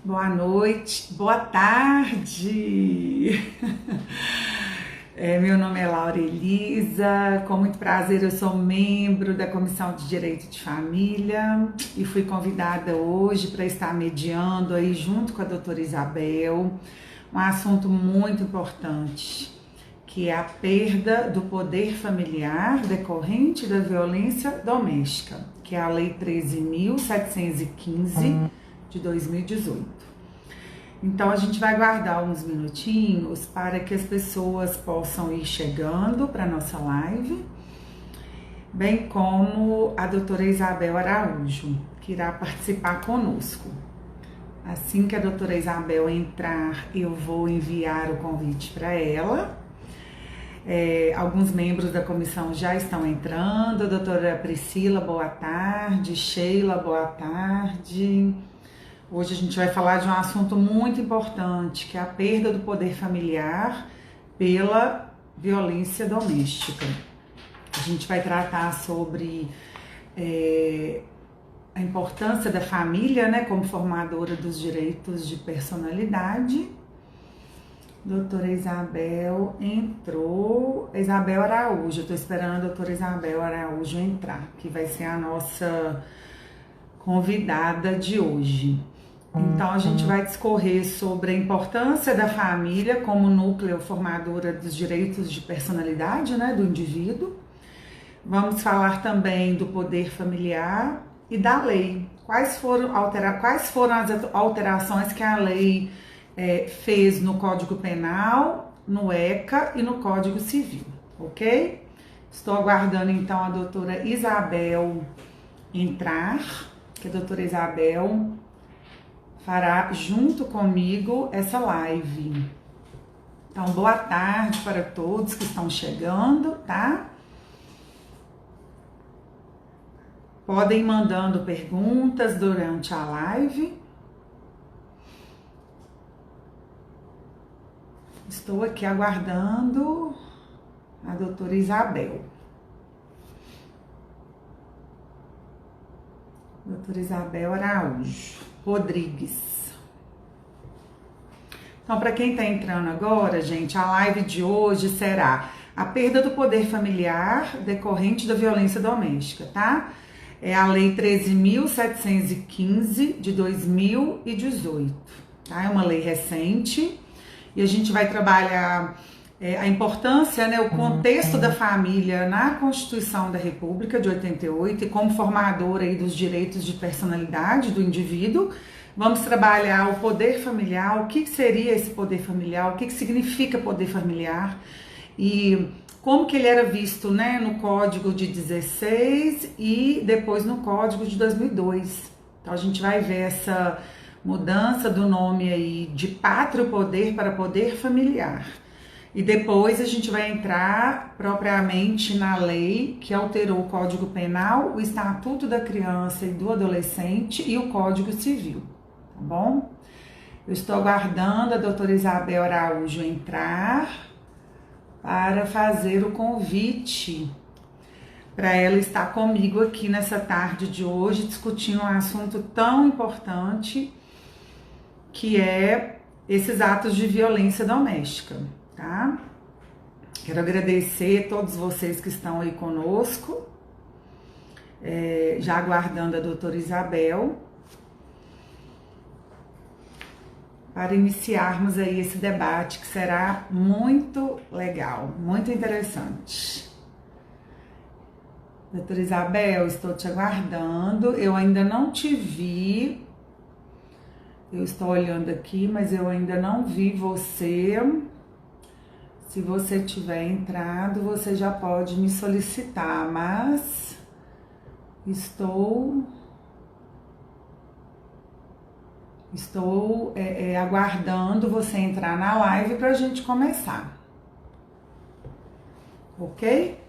Boa noite, boa tarde. Meu nome é Laura Elisa, com muito prazer eu sou membro da Comissão de Direito de Família e fui convidada hoje para estar mediando aí junto com a doutora Isabel um assunto muito importante, que é a perda do poder familiar decorrente da violência doméstica, que é a Lei 13.715 de 2018. Então a gente vai guardar uns minutinhos para que as pessoas possam ir chegando para a nossa live, bem como a doutora Isabel Araújo, que irá participar conosco. Assim que a doutora Isabel entrar, eu vou enviar o convite para ela. Alguns membros da comissão já estão entrando. A doutora Priscila, boa tarde. Sheila, boa tarde. Hoje a gente vai falar de um assunto muito importante, que é a perda do poder familiar pela violência doméstica. A gente vai tratar sobre a importância da família, né, como formadora dos direitos de personalidade. Doutora Isabel entrou. Isabel Araújo, eu estou esperando a doutora Isabel Araújo entrar, que vai ser a nossa convidada de hoje. Então a gente vai discorrer sobre a importância da família como núcleo formadora dos direitos de personalidade, né, do indivíduo. Vamos falar também do poder familiar e da lei. Quais foram as alterações que a lei fez no Código Penal, no ECA e no Código Civil, ok? Estou aguardando então a doutora Isabel entrar, que a doutora Isabel fará junto comigo essa live. Então, boa tarde para todos que estão chegando, tá? Podem ir mandando perguntas durante a live. Estou aqui aguardando a doutora Isabel. Doutora Isabel Araújo Rodrigues. Então, para quem está entrando agora, gente, a live de hoje será a perda do poder familiar decorrente da violência doméstica, tá? É a Lei 13.715 de 2018, tá? É uma lei recente e a gente vai trabalhar a importância, né, o contexto da família na Constituição da República de 88 e como formadora aí dos direitos de personalidade do indivíduo. Vamos trabalhar o poder familiar, o que seria esse poder familiar, o que significa poder familiar e como que ele era visto, né, no Código de 16 e depois no Código de 2002. Então a gente vai ver essa mudança do nome aí de pátrio poder para poder familiar. E depois a gente vai entrar propriamente na lei que alterou o Código Penal, o Estatuto da Criança e do Adolescente e o Código Civil, tá bom? Eu estou aguardando a doutora Isabel Araújo entrar para fazer o convite para ela estar comigo aqui nessa tarde de hoje, discutindo um assunto tão importante que é esses atos de violência doméstica. Tá? Quero agradecer a todos vocês que estão aí conosco, já aguardando a doutora Isabel, para iniciarmos aí esse debate que será muito legal, muito interessante. Doutora Isabel, estou te aguardando, eu ainda não te vi, eu estou olhando aqui, mas eu ainda não vi você. Se você tiver entrado, você já pode me solicitar, mas estou aguardando você entrar na live para a gente começar, ok?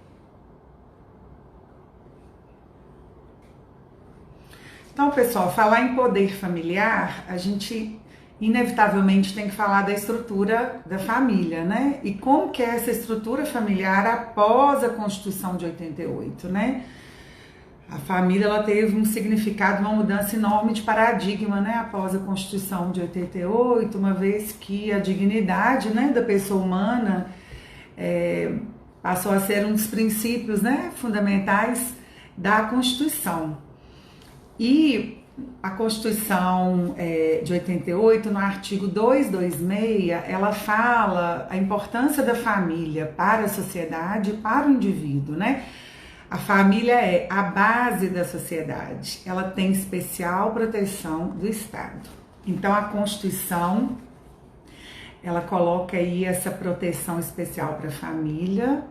Então, pessoal, falar em poder familiar, a gente inevitavelmente tem que falar da estrutura da família, né? E como que é essa estrutura familiar após a Constituição de 88, né? A família ela teve um significado, uma mudança enorme de paradigma, né, após a Constituição de 88, uma vez que a dignidade, né, da pessoa humana passou a ser um dos princípios, né, fundamentais da Constituição. E a Constituição de 88, no artigo 226, ela fala a importância da família para a sociedade e para o indivíduo, né? A família é a base da sociedade, ela tem especial proteção do Estado. Então a Constituição, ela coloca aí essa proteção especial para a família,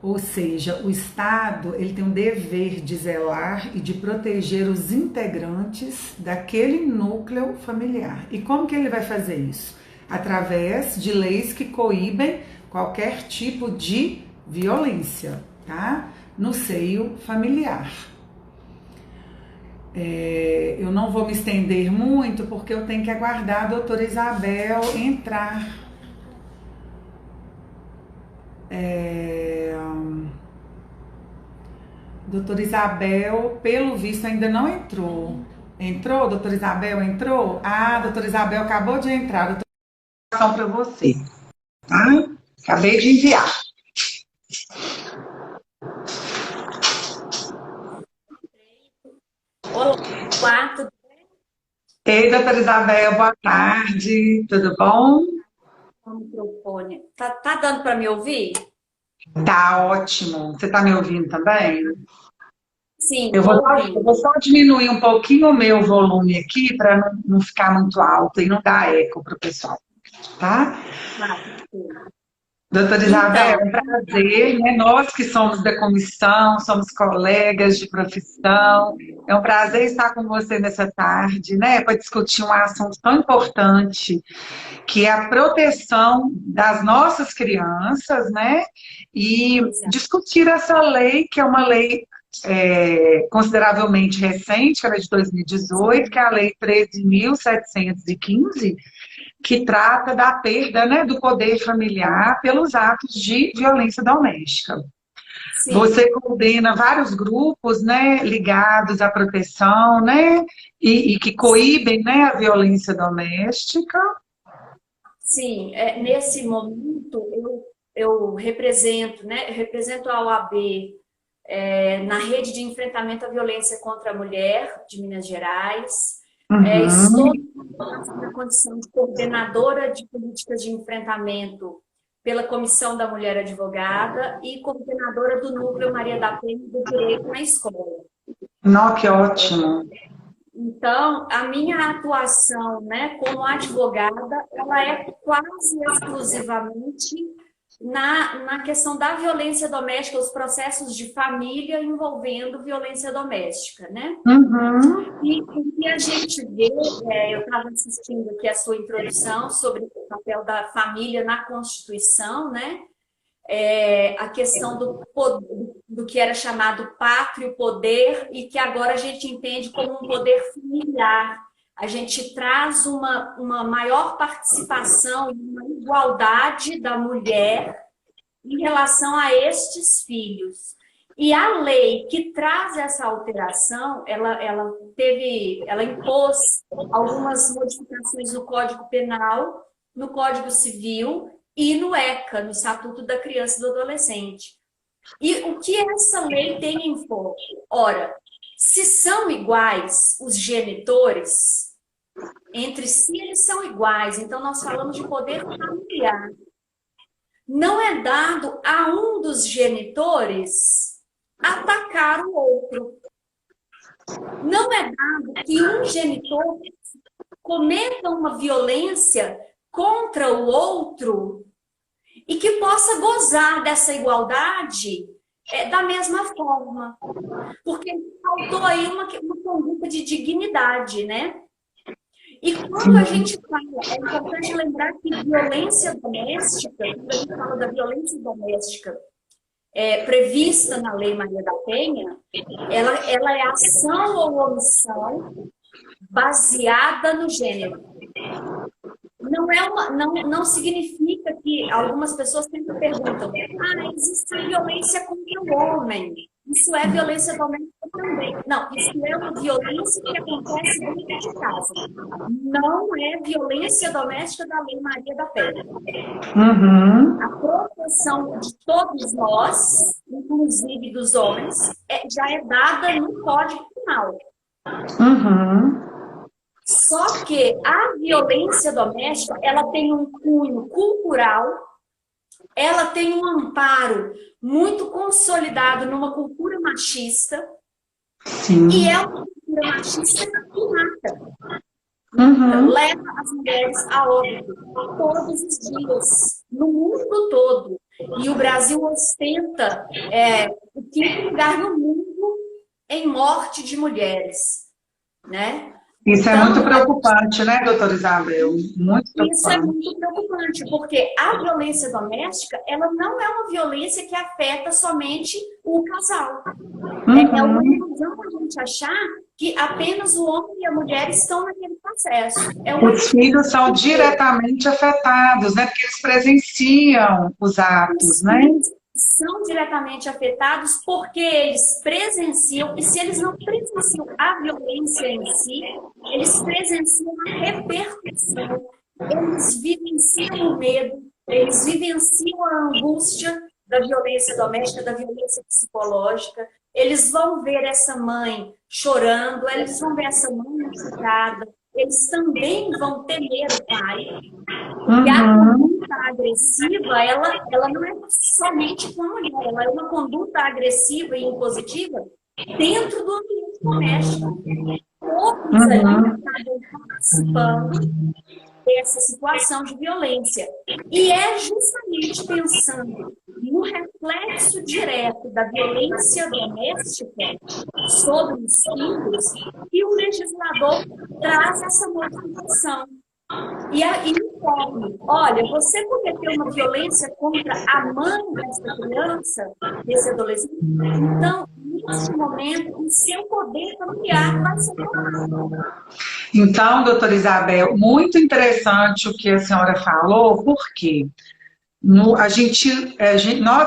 ou seja, o Estado ele tem um dever de zelar e de proteger os integrantes daquele núcleo familiar. E como que ele vai fazer isso? Através de leis que coíbem qualquer tipo de violência, tá? No seio familiar. Eu não vou me estender muito porque eu tenho que aguardar a doutora Isabel entrar. Doutora Isabel, pelo visto, ainda não entrou. Entrou? Doutora Isabel entrou? Ah, doutora Isabel acabou de entrar. Doutora, para você, tá? Acabei de enviar. Olá, tudo bem? Ei, doutora Isabel, boa tarde. Tudo bom? O microfone. Tá dando para me ouvir? Tá ótimo. Você tá me ouvindo também? Sim, Eu estou vou, eu ouvindo. vou só diminuir um pouquinho o meu volume aqui para não ficar muito alto e não dar eco para o pessoal, tá? Ah, sim. Doutora Isabel, Então, é um prazer, né? Nós que somos da comissão, somos colegas de profissão, é um prazer estar com você nessa tarde, né? Para discutir um assunto tão importante, que é a proteção das nossas crianças, né? E exato. discutir essa lei, que é uma lei consideravelmente recente, que ela é de 2018, que é a Lei 13.715, que trata da perda, né, do poder familiar pelos atos de violência doméstica. Sim, Você coordena vários grupos, né, ligados à proteção, né, e que coíbem, né, a violência doméstica. sim. Nesse momento, eu represento, né? Represento a OAB na rede de enfrentamento à violência contra a mulher de Minas Gerais. Uhum. Estou na condição de coordenadora de políticas de enfrentamento pela Comissão da Mulher Advogada e coordenadora do Núcleo Maria da Penha do Direito na Escola. Não, que ótimo. Então, a minha atuação, né, como advogada, ela é quase exclusivamente na questão da violência doméstica, os processos de família envolvendo violência doméstica, né? Uhum. E o que a gente vê, eu estava assistindo aqui a sua introdução sobre o papel da família na Constituição, né? A questão do que era chamado pátrio poder e que agora a gente entende como um poder familiar. A gente traz uma maior participação, uma igualdade da mulher em relação a estes filhos. E a lei que traz essa alteração, ela impôs algumas modificações no Código Penal, no Código Civil e no ECA, no Estatuto da Criança e do Adolescente. E o que essa lei tem em foco? Ora, se são iguais os genitores, entre si eles são iguais, então nós falamos de poder familiar. Não é dado a um dos genitores atacar o outro. Não é dado que um genitor cometa uma violência contra o outro e que possa gozar dessa igualdade da mesma forma. Porque faltou aí uma conduta de dignidade, né? E quando a gente fala, é importante lembrar que violência doméstica, quando a gente fala da violência doméstica prevista na Lei Maria da Penha, ela é ação ou omissão baseada no gênero. Não significa que algumas pessoas sempre perguntam: existe violência contra o homem. Isso é violência doméstica também. Não, isso é uma violência que acontece dentro de casa. Não é violência doméstica da Lei Maria da Penha. Uhum. A proteção de todos nós, inclusive dos homens, já é dada no Código Penal. Uhum. Só que a violência doméstica, ela tem um cunho cultural, ela tem um amparo muito consolidado numa cultura machista, Sim. e é uma cultura machista que mata. Uhum. Leva as mulheres a óbito todos os dias, no mundo todo. E o Brasil ostenta o quinto lugar no mundo em morte de mulheres, né? Isso é Então, muito preocupante, né, doutora Isabel? Muito isso é preocupante. muito preocupante, porque a violência doméstica, ela não é uma violência que afeta somente o casal. É uma Uhum. ilusão a gente achar que apenas o homem e a mulher estão naquele processo. Os filhos são diretamente afetados, né? Porque eles presenciam os atos, Os né? filhos são diretamente afetados porque eles presenciam, e se eles não presenciam a violência em si, eles presenciam a repercussão, eles vivenciam o medo, eles vivenciam a angústia da violência doméstica, da violência psicológica, eles vão ver essa mãe chorando, eles vão ver essa mãe machucada, eles também vão temer o pai. E a Uhum. conduta agressiva, ela não é somente com a mulher, ela é uma conduta agressiva e impositiva dentro do ambiente doméstico. Todos ali Uhum. acabam participando dessa situação de violência. E é justamente pensando no reflexo direto da violência doméstica sobre os filhos que o legislador traz essa modificação. E aí informe, olha, você cometeu uma violência contra a mãe dessa criança, desse adolescente, então, neste momento, o seu poder familiar vai ser tomado. Então, doutora Isabel, muito interessante o que a senhora falou, porque nós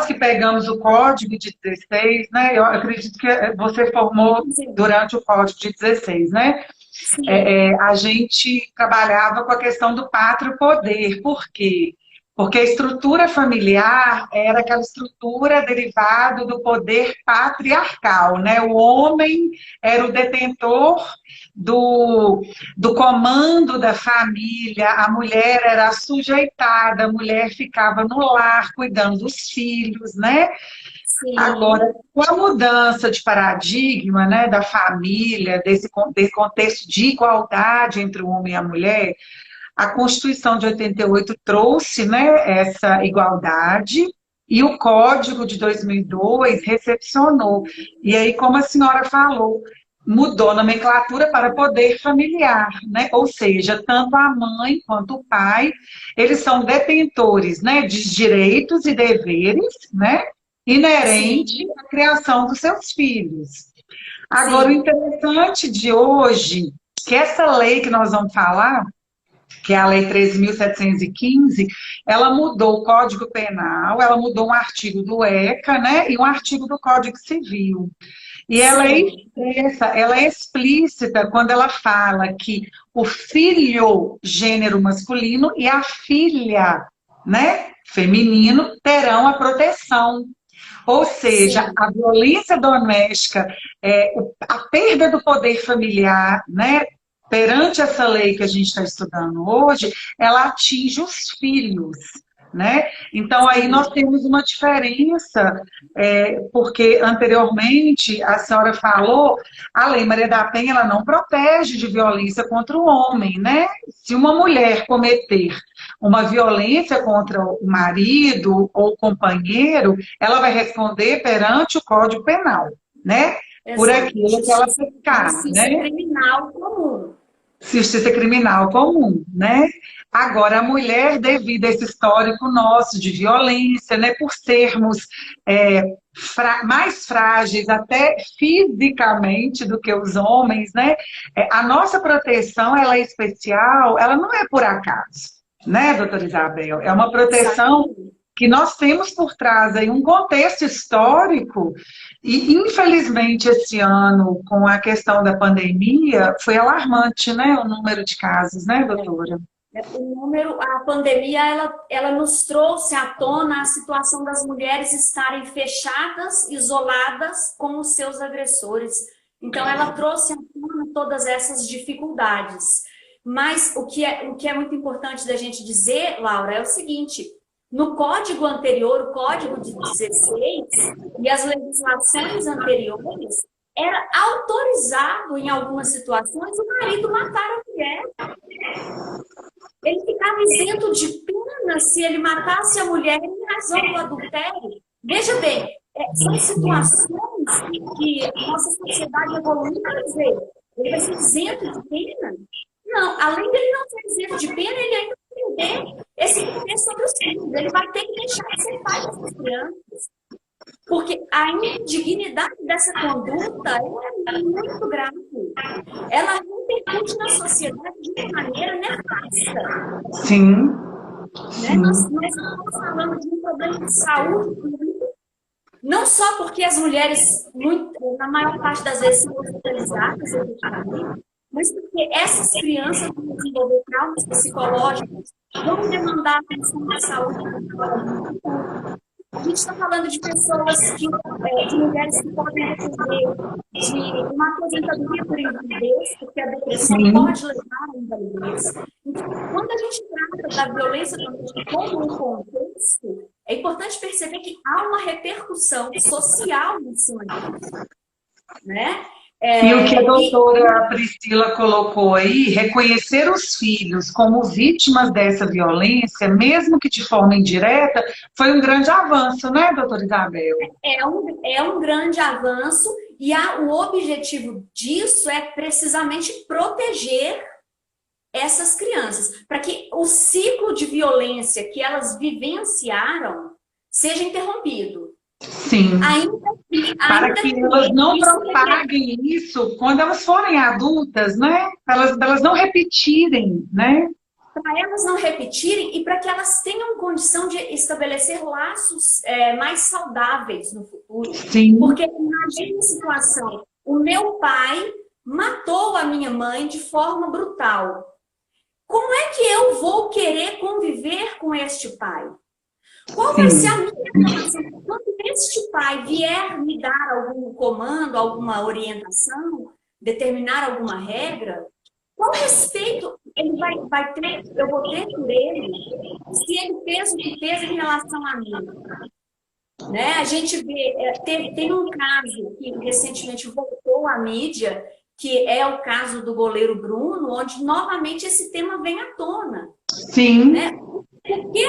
que pegamos o Código de 16, né? Eu acredito que você formou Sim, durante o Código de 16, né? sim, A gente trabalhava com a questão do pátrio poder. Por quê? Porque a estrutura familiar era aquela estrutura derivada do poder patriarcal, né? O homem era o detentor do comando da família, a mulher era sujeitada, a mulher ficava no lar cuidando dos filhos, né? sim, Agora, com a mudança de paradigma, né, da família, desse contexto de igualdade entre o homem e a mulher, a Constituição de 88 trouxe, né, essa igualdade e o Código de 2002 recepcionou. E aí, como a senhora falou, mudou a nomenclatura para poder familiar, né? Ou seja, tanto a mãe quanto o pai, eles são detentores, né, de direitos e deveres, né? Inerente sim, à criação dos seus filhos. Agora, o sim, interessante de hoje, que essa lei que nós vamos falar, que é a Lei 13.715, ela mudou o Código Penal, ela mudou um artigo do ECA, né, e um artigo do Código Civil. E ela é sim, expressa, ela é explícita quando ela fala que o filho, gênero masculino, e a filha, né, feminino, terão a proteção. Ou seja, sim. a violência doméstica, a perda do poder familiar, né, perante essa lei que a gente está estudando hoje, ela atinge os filhos, né? Então aí nós temos uma diferença, porque anteriormente a senhora falou, a Lei Maria da Penha ela não protege de violência contra o homem, né? Se uma mulher cometer uma violência contra o marido ou o companheiro, ela vai responder perante o Código Penal, né? Por Exato. aquilo que ela pecar, Justiça né? criminal comum. Justiça criminal comum, né? Agora, a mulher, devido a esse histórico nosso de violência, né, por sermos mais frágeis até fisicamente do que os homens, né, a nossa proteção, ela é especial, ela não é por acaso, né, doutora Isabel? É uma proteção Exatamente. que nós temos por trás aí um contexto histórico e, infelizmente, esse ano, com a questão da pandemia, foi alarmante, né, o número de casos, né, doutora? A pandemia, ela nos trouxe à tona a situação das mulheres estarem fechadas, isoladas com os seus agressores. Então, ela trouxe à tona todas essas dificuldades. Mas o que é muito importante da gente dizer, Laura, é o seguinte: no código anterior, o código de 16 e as legislações anteriores, era autorizado, em algumas situações, o marido matar a mulher. Ele ficava isento de pena se ele matasse a mulher em razão do adultério. Veja bem, são situações que a nossa sociedade evoluiu para dizer: ele vai ser isento de pena? Não, além dele não ser isento de pena, ele ainda vai perder esse poder sobre os filhos. Ele vai ter que deixar de ser pai dessas crianças. Porque a indignidade dessa conduta é muito grave. Ela repercute na sociedade de uma maneira nefasta. Sim. Né? Nós estamos falando de um problema de saúde pública, não só porque as mulheres, na maior parte das vezes, são hospitalizadas, mas porque essas crianças vão desenvolver traumas psicológicos, vão demandar atenção da saúde pública. A gente está falando de pessoas de mulheres que podem depender de uma aposentadoria por invalidez, porque a depressão pode levar à invalidez. Então, quando a gente trata da violência doméstica como um contexto, é importante perceber que há uma repercussão social em cima disso, né? E o que a doutora Priscila colocou aí, reconhecer os filhos como vítimas dessa violência, mesmo que de forma indireta, foi um grande avanço, né, doutora Isabel? É um grande avanço, e o objetivo disso é precisamente proteger essas crianças, para que o ciclo de violência que elas vivenciaram seja interrompido. Sim. Para que elas não propaguem isso quando elas forem adultas, né? Elas não repetirem, né? Para elas não repetirem e para que elas tenham condição de estabelecer laços mais saudáveis no futuro. Sim. Porque imagine a situação: o meu pai matou a minha mãe de forma brutal. Como é que eu vou querer conviver com este pai? Qual vai ser a minha relação? Quando este pai vier me dar algum comando, alguma orientação, determinar alguma regra, qual respeito ele vai ter, eu vou ter por ele, se ele fez o que fez em relação a mim? Né? A gente vê, tem um caso que recentemente voltou à mídia, que é o caso do goleiro Bruno, onde novamente esse tema vem à tona. Sim. Né? Por que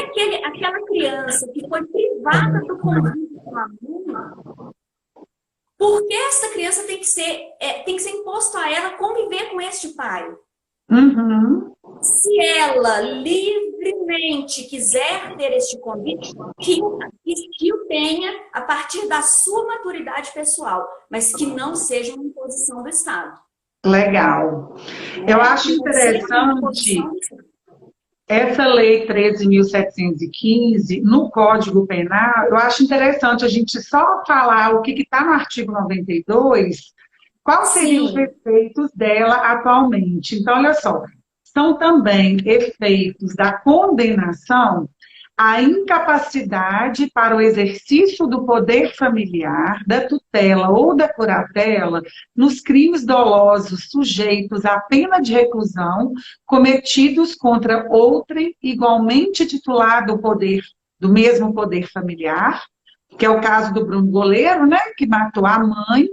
aquela criança que foi privada do convívio com a mãe, por que essa criança tem que ser imposto a ela conviver com este pai? Uhum. Se ela livremente quiser ter este convite, que o tenha a partir da sua maturidade pessoal, mas que não seja uma imposição do Estado. Legal. Eu acho interessante essa lei 13.715, no Código Penal. Eu acho interessante a gente só falar o que está no artigo 92, quais seriam os efeitos dela atualmente. Então, olha só, são também efeitos da condenação a incapacidade para o exercício do poder familiar, da tutela ou da curatela nos crimes dolosos sujeitos à pena de reclusão cometidos contra outrem igualmente titular do mesmo poder familiar, que é o caso do Bruno Goleiro, né, que matou a mãe,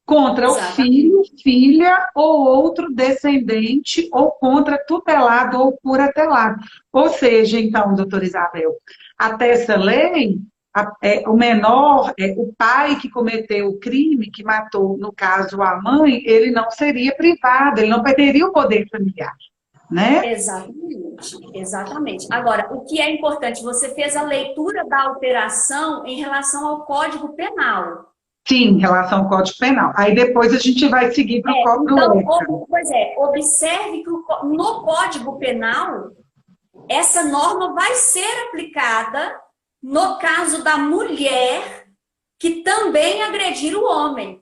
contra o filho, filha ou outro descendente, ou contra tutelado ou curatelado. Ou seja, então, doutora Isabel, até essa lei, o menor, o pai que cometeu o crime, que matou, no caso, a mãe, ele não seria privado, ele não perderia o poder familiar, né? Exatamente. Agora, o que é importante, você fez a leitura da alteração em relação ao Código Penal. Sim, em relação ao Código Penal. Aí depois a gente vai seguir para o Código Então, observe que no Código Penal, essa norma vai ser aplicada no caso da mulher que também agredir o homem.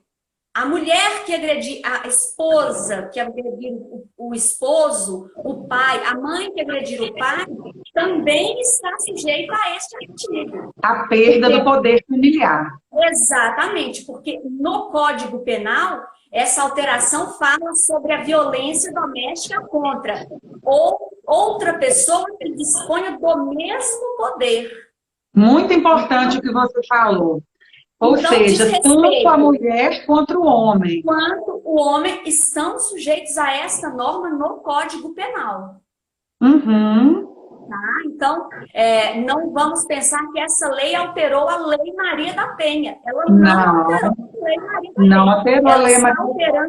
A mulher que agredir a esposa, que agredir o esposo, o pai, a mãe que agredir o pai, também está sujeita a este artigo. A perda do poder familiar. Exatamente, porque no Código Penal, essa alteração fala sobre a violência doméstica contra ou outra pessoa que disponha do mesmo poder. Muito importante o que você falou. Ou Então, seja, tanto a mulher quanto o homem. Quanto o homem estão sujeitos a essa norma no Código Penal. Uhum. Tá? Então, não vamos pensar que essa lei alterou a Lei Maria da Penha. Ela não alterou a Lei Maria da Penha. Não alterou a Lei Maria.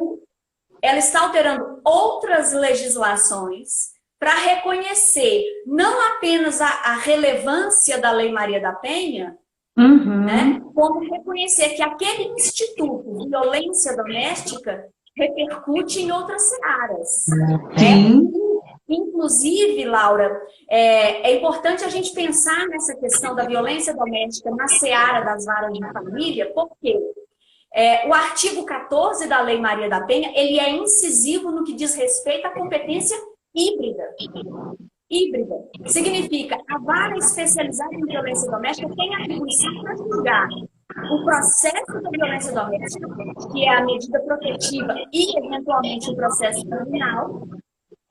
Ela está alterando outras legislações para reconhecer não apenas a relevância da Lei Maria da Penha, né, como reconhecer que aquele instituto, violência doméstica, repercute em outras searas. Sim. Né? Inclusive, Laura, é importante a gente pensar nessa questão da violência doméstica na seara das varas de família, porque o artigo 14 da Lei Maria da Penha, ele é incisivo no que diz respeito à competência híbrida. Híbrida significa a vara especializada em violência doméstica tem a atribuição para julgar o processo da violência doméstica, que é a medida protetiva e, eventualmente, o processo criminal,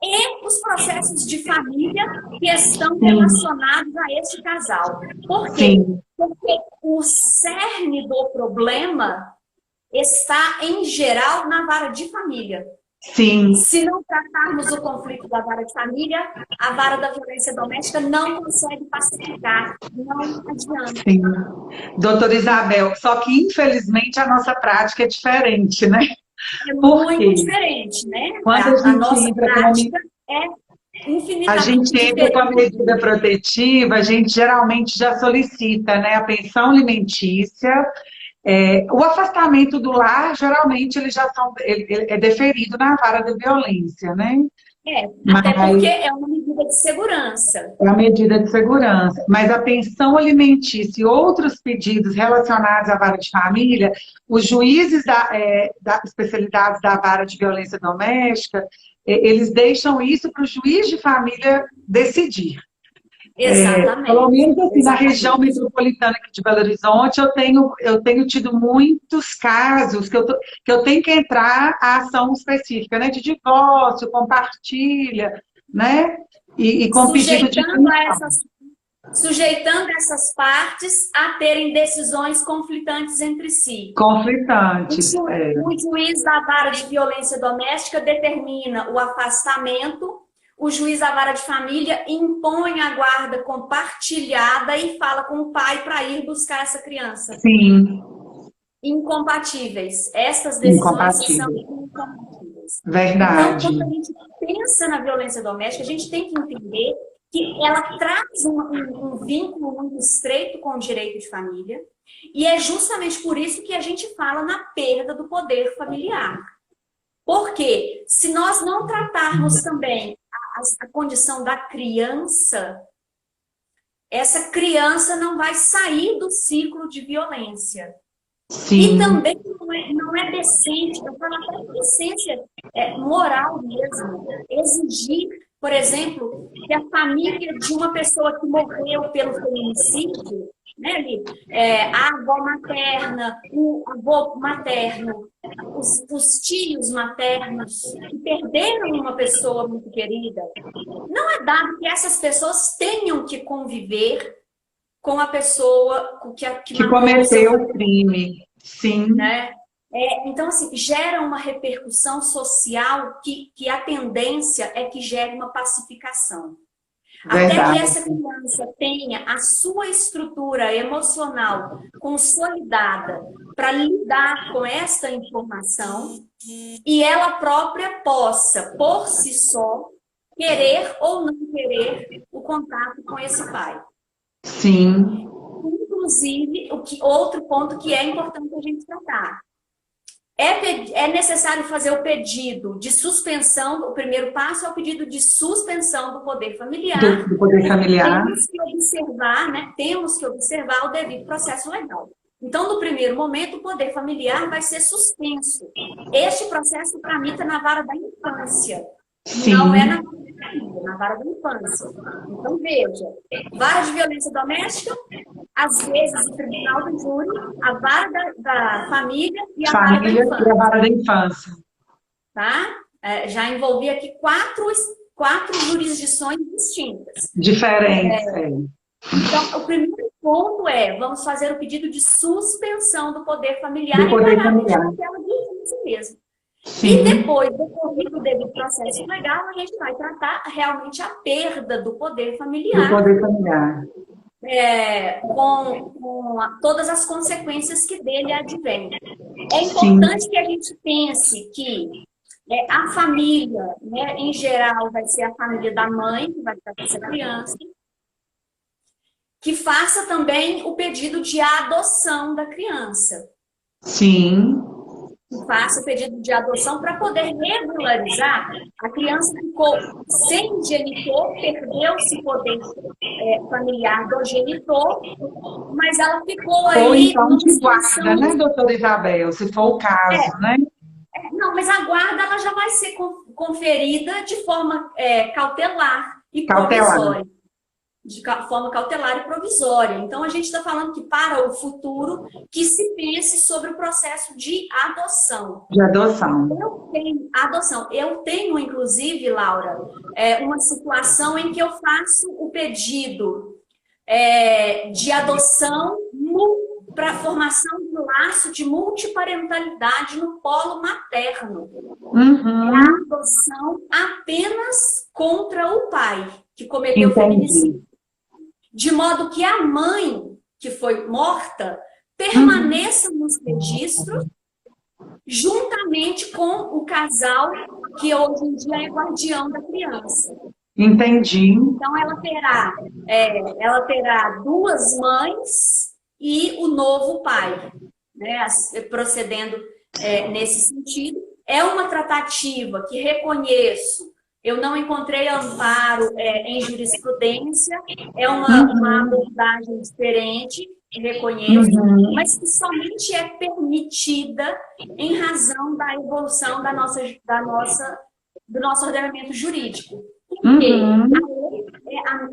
e os processos de família que estão relacionados a este casal. Por quê? Sim. Porque o cerne do problema está, em geral, na vara de família. Sim. Se não tratarmos o conflito da vara de família, a vara da violência doméstica não consegue pacificar, não adianta. Sim. Doutora Isabel, só que infelizmente a nossa prática é diferente, né? É muito diferente, né? Quando a nossa prática é infinitamente a gente entra com a medida protetiva, a gente geralmente já solicita, né, a pensão alimentícia. O afastamento do lar, geralmente, ele é deferido na vara da violência, né? Até porque é uma medida de segurança. É uma medida de segurança. Mas a pensão alimentícia e outros pedidos relacionados à vara de família, os juízes da especialidade da vara de violência doméstica, eles deixam isso para o juiz de família decidir. Exatamente. Pelo menos assim, na região metropolitana aqui de Belo Horizonte, eu tenho tido muitos casos que eu tenho que entrar a ação específica, né? De divórcio, compartilha, né? E com pedido de sujeitando essas partes a terem decisões conflitantes entre si. Conflitantes. O juiz da vara de violência doméstica determina o afastamento. O juiz da vara de família impõe a guarda compartilhada e fala com o pai para ir buscar essa criança. Sim. Incompatíveis. Essas decisões são incompatíveis. Verdade. Então, quando a gente pensa na violência doméstica, a gente tem que entender que ela traz um vínculo muito estreito com o direito de família, e é justamente por isso que a gente fala na perda do poder familiar. Porque se nós não tratarmos também a condição da criança, essa criança não vai sair do ciclo de violência. Sim. E também não é decente, eu falo até decência moral mesmo, exigir, por exemplo, que a família de uma pessoa que morreu pelo feminicídio, né, a avó materna, o avô materno, os tios maternos que perderam uma pessoa muito querida, não é dado que essas pessoas tenham que conviver com a pessoa que cometeu o crime. Sim. Né? Então, assim, gera uma repercussão social que a tendência é que gere uma pacificação. Verdade. Até que essa criança tenha a sua estrutura emocional consolidada para lidar com esta informação e ela própria possa, por si só, querer ou não querer o contato com esse pai. Sim. Inclusive, outro ponto que é importante a gente tratar. É necessário fazer o pedido de suspensão, o primeiro passo é o pedido de suspensão do poder familiar. Do poder familiar. Temos que observar, né? Temos que observar o devido processo legal. Então, no primeiro momento, o poder familiar vai ser suspenso. Este processo tramita na vara da infância. Sim. Não é na vara da infância. Então, veja, vara de violência doméstica, às vezes o tribunal do júri, a vara da família e a vara da infância. E a vara da infância. Tá? Já envolvi aqui quatro jurisdições distintas. Diferentes. Então, o primeiro ponto vamos fazer o pedido de suspensão do poder familiar do poder e familiar. aquela de mesmo. Sim. E depois, decorrido do devido processo legal, a gente vai tratar realmente a perda do poder familiar. Do poder familiar. Com todas as consequências que dele advêm. É importante Sim. que a gente pense que a família, né, em geral, vai ser a família da mãe que vai ficar com essa criança, que faça também o pedido de adoção da criança. Sim. Que faça o pedido de adoção para poder regularizar. A criança ficou sem genitor, perdeu-se o poder familiar do genitor, mas ela ficou aí... Ou então de guarda, né, doutora Isabel, se for o caso, né? Não, mas a guarda ela já vai ser conferida de forma cautelar e provisória. De forma cautelar e provisória. Então, a gente está falando que para o futuro, que se pense sobre o processo de adoção. De adoção. Eu tenho, inclusive, Laura, uma situação em que eu faço o pedido de adoção para a formação do laço de multiparentalidade no polo materno. Uhum. A adoção apenas contra o pai, que cometeu feminicídio. De modo que a mãe, que foi morta, permaneça nos registros, juntamente com o casal que hoje em dia é guardião da criança. Entendi. Então, ela terá duas mães e o novo pai, né, procedendo nesse sentido. É uma tratativa que reconheço. Eu não encontrei amparo em jurisprudência, é uma abordagem diferente, reconheço, mas que somente é permitida em razão da evolução do nosso ordenamento jurídico. Porque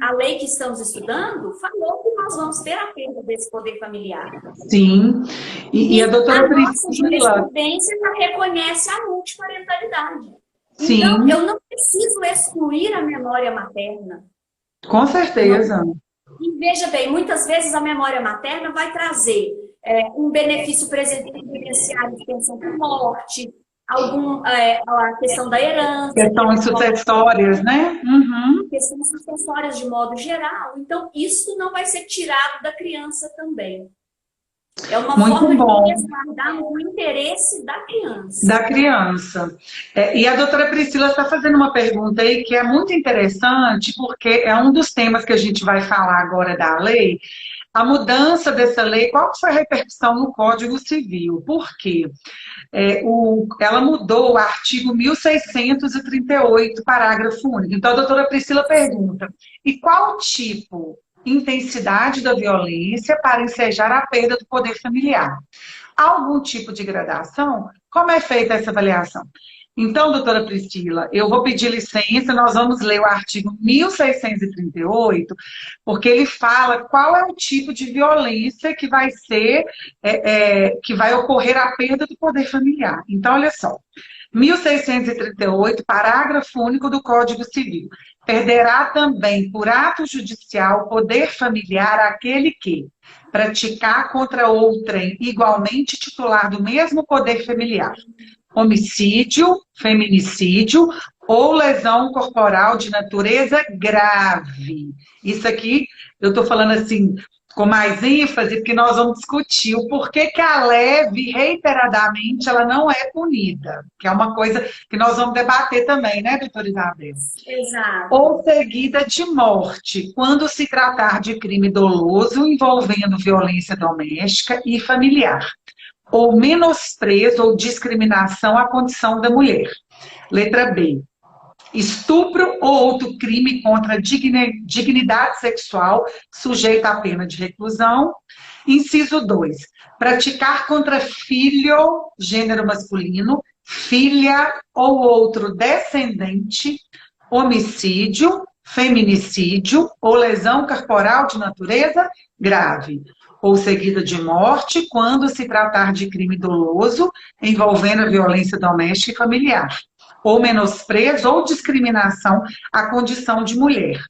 a lei que estamos estudando falou que nós vamos ter a perda desse poder familiar. Sim. E a doutora Priscila... nossa jurisprudência já reconhece a multiparentalidade. Sim. Então, eu não preciso excluir a memória materna. Com certeza. E veja bem, muitas vezes a memória materna vai trazer um benefício previdenciário de pensão por morte, a questão da herança. Questões sucessórias, né? Questões sucessórias de modo geral. Então, isso não vai ser tirado da criança também. É uma forma de resguardar o interesse da criança. Da criança. E a doutora Priscila está fazendo uma pergunta aí que é muito interessante, porque é um dos temas que a gente vai falar agora da lei. A mudança dessa lei, qual foi a repercussão no Código Civil? Por quê? Ela mudou o artigo 1638, parágrafo único. Então, a doutora Priscila pergunta, e qual tipo... intensidade da violência para ensejar a perda do poder familiar? Há algum tipo de gradação? Como é feita essa avaliação? Então, doutora Priscila, eu vou pedir licença, nós vamos ler o artigo 1638, porque ele fala qual é o tipo de violência que vai ser, que vai ocorrer a perda do poder familiar. Então, olha só, 1638, parágrafo único do Código Civil. Perderá também, por ato judicial, poder familiar aquele que praticar contra outrem igualmente titular do mesmo poder familiar, homicídio, feminicídio ou lesão corporal de natureza grave. Isso aqui, eu estou falando assim... com mais ênfase, porque nós vamos discutir o porquê que a leve, reiteradamente, ela não é punida. Que é uma coisa que nós vamos debater também, né, doutora Isabel? Exato. Ou seguida de morte, quando se tratar de crime doloso envolvendo violência doméstica e familiar. ou menosprezo ou discriminação à condição da mulher. Letra B. Estupro ou outro crime contra a dignidade sexual sujeito à pena de reclusão. Inciso 2. Praticar contra filho, gênero masculino, filha ou outro descendente, homicídio, feminicídio ou lesão corporal de natureza grave, ou seguida de morte, quando se tratar de crime doloso envolvendo a violência doméstica e familiar, ou menosprezo ou discriminação à condição de mulher.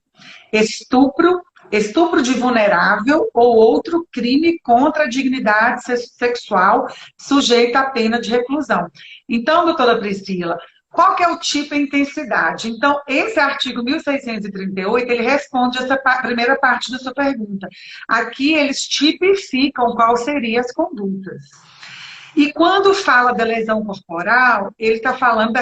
Estupro de vulnerável ou outro crime contra a dignidade sexual sujeito à pena de reclusão. Então, doutora Priscila, qual que é o tipo e intensidade? Então, esse artigo 1638, ele responde essa primeira parte da sua pergunta. Aqui, eles tipificam quais seriam as condutas. E quando fala da lesão corporal, ele está falando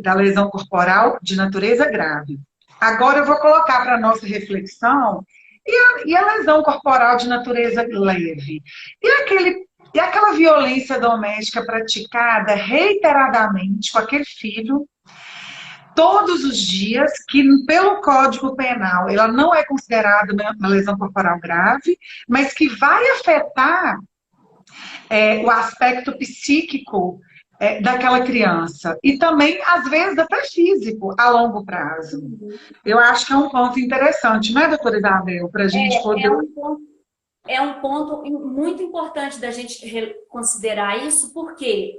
da lesão corporal de natureza grave. Agora eu vou colocar para a nossa reflexão, e a lesão corporal de natureza leve? E aquela violência doméstica praticada reiteradamente com aquele filho, todos os dias, que pelo Código Penal ela não é considerada uma lesão corporal grave, mas que vai afetar o aspecto psíquico daquela criança. E também, às vezes, até físico, a longo prazo. Eu acho que é um ponto interessante, não é, doutora Isabel? Para a gente poder... É um ponto muito importante da gente considerar isso, porque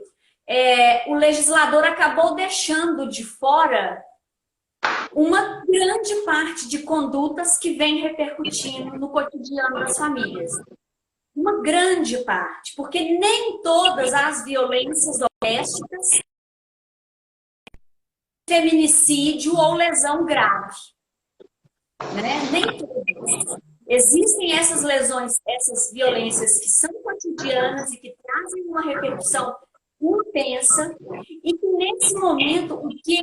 o legislador acabou deixando de fora uma grande parte de condutas que vem repercutindo no cotidiano das famílias. Uma grande parte, porque nem todas as violências domésticas, feminicídio ou lesão grave, né? Nem todas. Existem essas lesões, essas violências que são cotidianas e que trazem uma repercussão intensa, e que nesse momento o que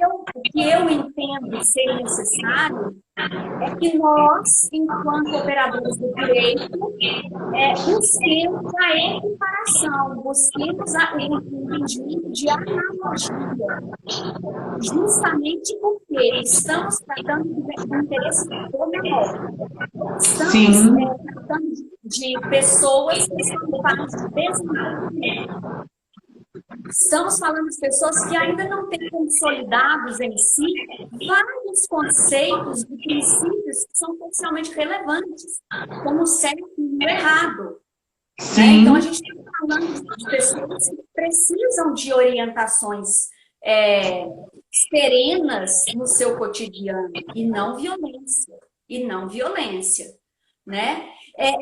eu entendo ser necessário é que nós, enquanto operadores do direito, busquemos a equiparação, busquemos o entendimento de analogia, justamente porque estamos tratando do interesse do menor. Estamos tratando de pessoas que estão em fase de desenvolvimento. Estamos falando de pessoas que ainda não têm consolidados em si vários conceitos e princípios que são potencialmente relevantes, como o certo e o errado. Né? Então, a gente está falando de pessoas que precisam de orientações serenas no seu cotidiano, e não violência. Né?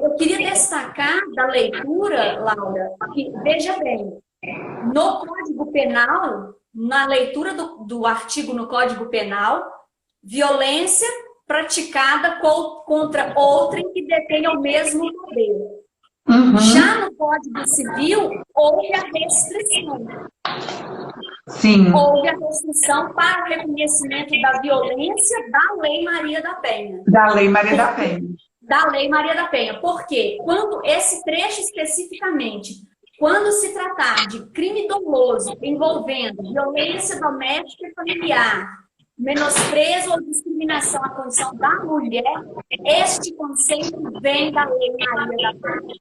Eu queria destacar da leitura, Laura, que, veja bem, no Código Penal, na leitura do artigo no Código Penal, violência praticada contra outrem que detenha o mesmo poder. Uhum. Já no Código Civil, houve a restrição. Sim. Houve a restrição para o reconhecimento da violência da Lei Maria da Penha. Da Lei Maria da Penha. Da Lei Maria da Penha. Por quê? Quando esse trecho especificamente... Quando se tratar de crime doloso envolvendo violência doméstica e familiar, menosprezo ou discriminação à condição da mulher, este conceito vem da Lei Maria da Penha.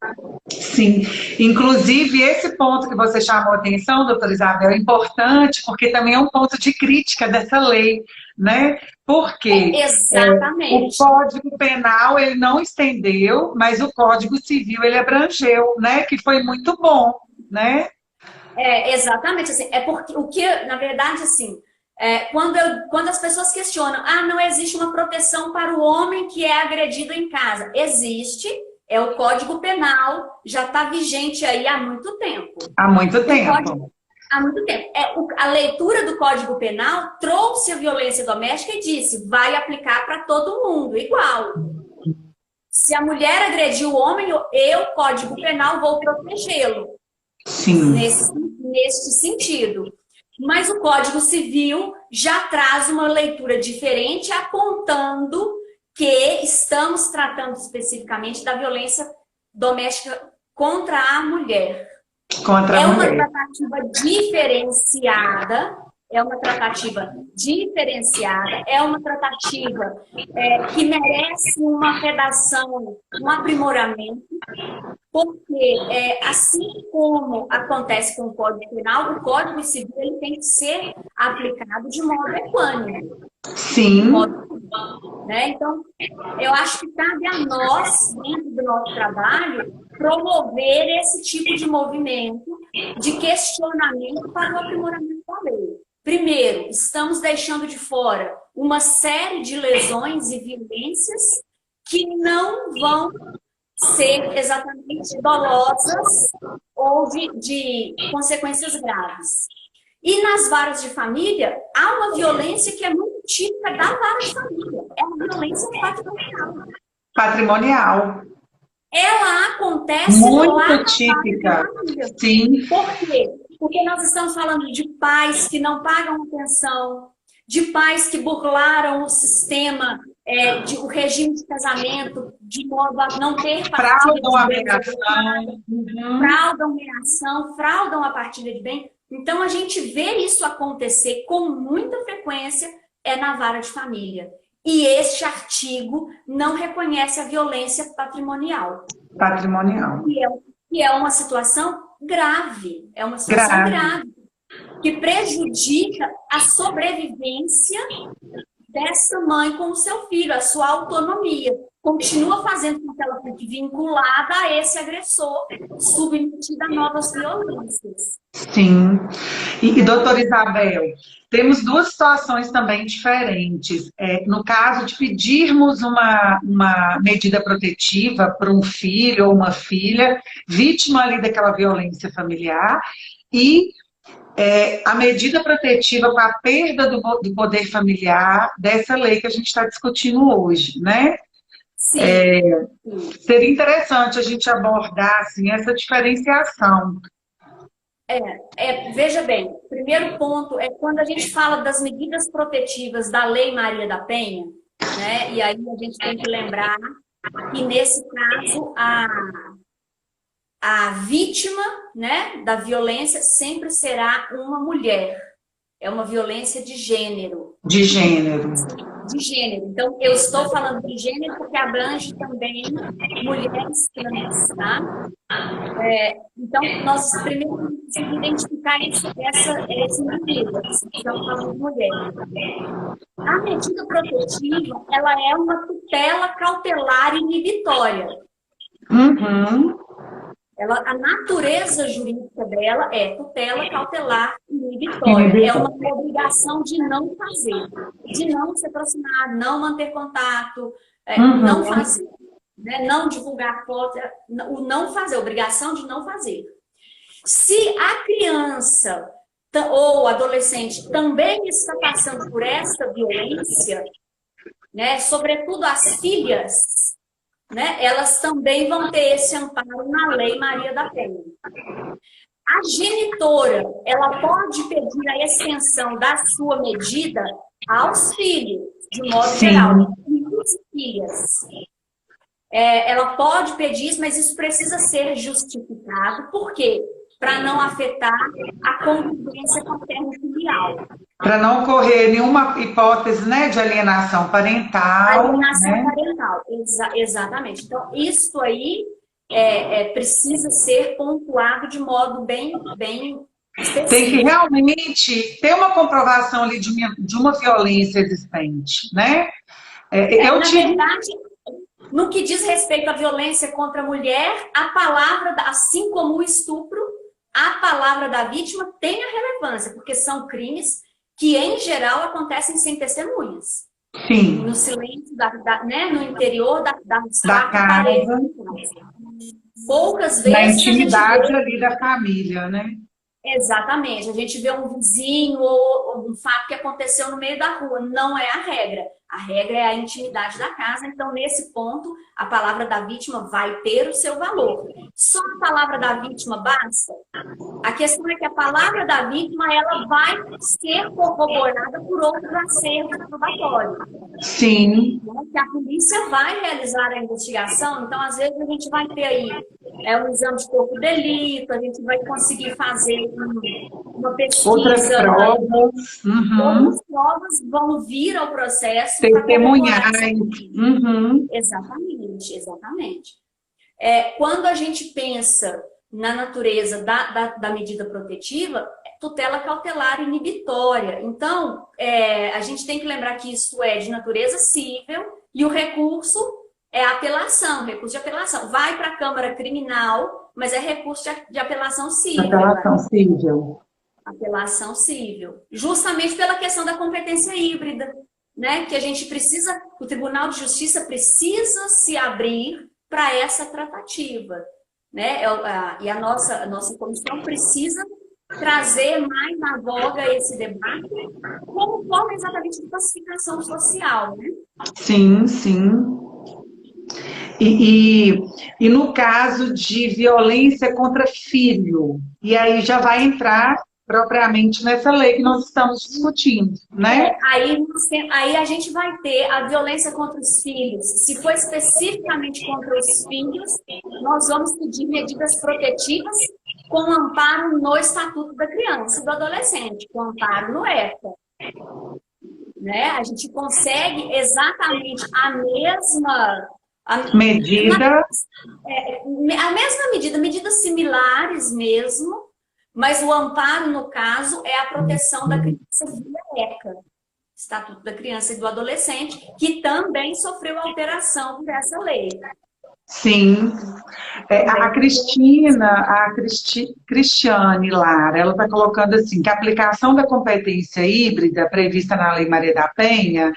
Sim, inclusive esse ponto que você chamou a atenção, doutora Isabel, é importante porque também é um ponto de crítica dessa lei, né? Porque exatamente. O Código Penal ele não estendeu, mas o Código Civil ele abrangeu, né? Que foi muito bom, né? Exatamente. Assim, porque o que, na verdade, assim, quando as pessoas questionam, não existe uma proteção para o homem que é agredido em casa. Existe, o Código Penal, já está vigente aí há muito tempo. Há muito tempo. Há muito tempo. A leitura do Código Penal trouxe a violência doméstica e disse, vai aplicar para todo mundo, igual. Se a mulher agrediu o homem, eu, Código Penal, vou protegê-lo. Sim. Neste sentido. Mas o Código Civil já traz uma leitura diferente, apontando que estamos tratando especificamente da violência doméstica contra a mulher. Contra É a uma mulher. tratativa diferenciada, é uma tratativa diferenciada, é uma tratativa que merece uma redação, um aprimoramento, porque assim como acontece com o Código Penal, o Código Civil ele tem que ser aplicado de modo equânime. Sim. Né? Então, eu acho que cabe a nós, dentro do nosso trabalho, promover esse tipo de movimento de questionamento para o aprimoramento da lei. Primeiro, estamos deixando de fora uma série de lesões e violências que não vão ser exatamente dolosas ou de consequências graves. E nas varas de família, há uma violência que é muito típica da vara de família. É a violência patrimonial. Patrimonial. Ela acontece muito lá na típica. vara de família. Sim. Por quê? Porque nós estamos falando de pais que não pagam pensão, de pais que burlaram o sistema, o regime de casamento, de modo a não ter partilha de bens, fraudam reação, fraudam a partilha de bem. Então, a gente vê isso acontecer com muita frequência na vara de família. E este artigo não reconhece a violência patrimonial. Patrimonial. Que é uma situação grave. É uma situação grave. Que prejudica a sobrevivência dessa mãe com o seu filho, a sua autonomia. Continua fazendo com que ela fique vinculada a esse agressor, submetida a novas violências. Sim. E doutora Isabel, temos duas situações também diferentes. No caso de pedirmos uma medida protetiva para um filho ou uma filha, vítima ali daquela violência familiar, e a medida protetiva para a perda do poder familiar dessa lei que a gente está discutindo hoje, né? Sim. Seria interessante a gente abordar assim, essa diferenciação. Veja bem, o primeiro ponto é quando a gente fala das medidas protetivas da Lei Maria da Penha, né? E aí a gente tem que lembrar que, nesse caso, a vítima, né, da violência sempre será uma mulher. É uma violência de gênero. De gênero. De gênero. Então, eu estou falando de gênero porque abrange também mulheres trans, tá? Então, nós primeiro precisamos identificar esse indivíduo, estamos falando de mulher. A medida protetiva, ela é uma tutela cautelar inibitória. Uhum. A natureza jurídica dela é tutela cautelar inibitória. É uma obrigação de não fazer, de não se aproximar, não manter contato, não fazer, né? Não divulgar foto, o não fazer, obrigação de não fazer. Se a criança ou adolescente também está passando por essa violência, né, sobretudo as filhas, né, elas também vão ter esse amparo na Lei Maria da Penha. A genitora, ela pode pedir a extensão da sua medida aos filhos, de modo geral, filhos e filhas. Ela pode pedir isso, mas isso precisa ser justificado. Por quê? Para não afetar a convivência paterno-filial. Para não ocorrer nenhuma hipótese, né, de alienação parental. Alienação parental, exatamente. Então, isso aí precisa ser pontuado de modo bem específico. Tem que realmente ter uma comprovação ali de uma violência existente, né? Verdade, no que diz respeito à violência contra a mulher, a palavra, assim como o estupro, a palavra da vítima tem a relevância, porque são crimes que, em geral, acontecem sem testemunhas. Sim. No silêncio, né, no interior da casa. Poucas vezes. Na intimidade ali da família, né? Exatamente. A gente vê um vizinho ou um fato que aconteceu no meio da rua. Não é a regra. A regra é a intimidade da casa, então, nesse ponto, a palavra da vítima vai ter o seu valor. Só a palavra da vítima basta? A questão é que a palavra da vítima ela vai ser corroborada por outros acervos probatórios. Sim. Que a polícia vai realizar a investigação, então, às vezes, a gente vai ter aí um exame de corpo de delito, a gente vai conseguir fazer uma pesquisa. Outras provas. Outras provas vão vir ao processo. Testemunhais. Exatamente, exatamente. Quando a gente pensa na natureza da medida protetiva, tutela cautelar inibitória. Então, a gente tem que lembrar que isso é de natureza cível e o recurso é apelação, recurso de apelação. Vai para a Câmara Criminal, mas é recurso de apelação cível. Apelação cível. Apelação cível. Justamente pela questão da competência híbrida, né? Que a gente precisa, o Tribunal de Justiça precisa se abrir para essa tratativa, né? E a nossa comissão precisa trazer mais na voga esse debate como forma exatamente de pacificação social, né? Sim, sim. E no caso de violência contra filho, e aí já vai entrar propriamente nessa lei que nós estamos discutindo, né? Aí a gente vai ter a violência contra os filhos. Se for especificamente contra os filhos, nós vamos pedir medidas protetivas com amparo no Estatuto da Criança e do Adolescente, com amparo no ECA. Né? A gente consegue exatamente a mesma medida. A mesma medida, medidas similares mesmo, mas o amparo, no caso, é a proteção da criança via ECA, Estatuto da Criança e do Adolescente, que também sofreu alteração por essa lei. Sim. Cristiane Lara, ela está colocando assim, que a aplicação da competência híbrida prevista na Lei Maria da Penha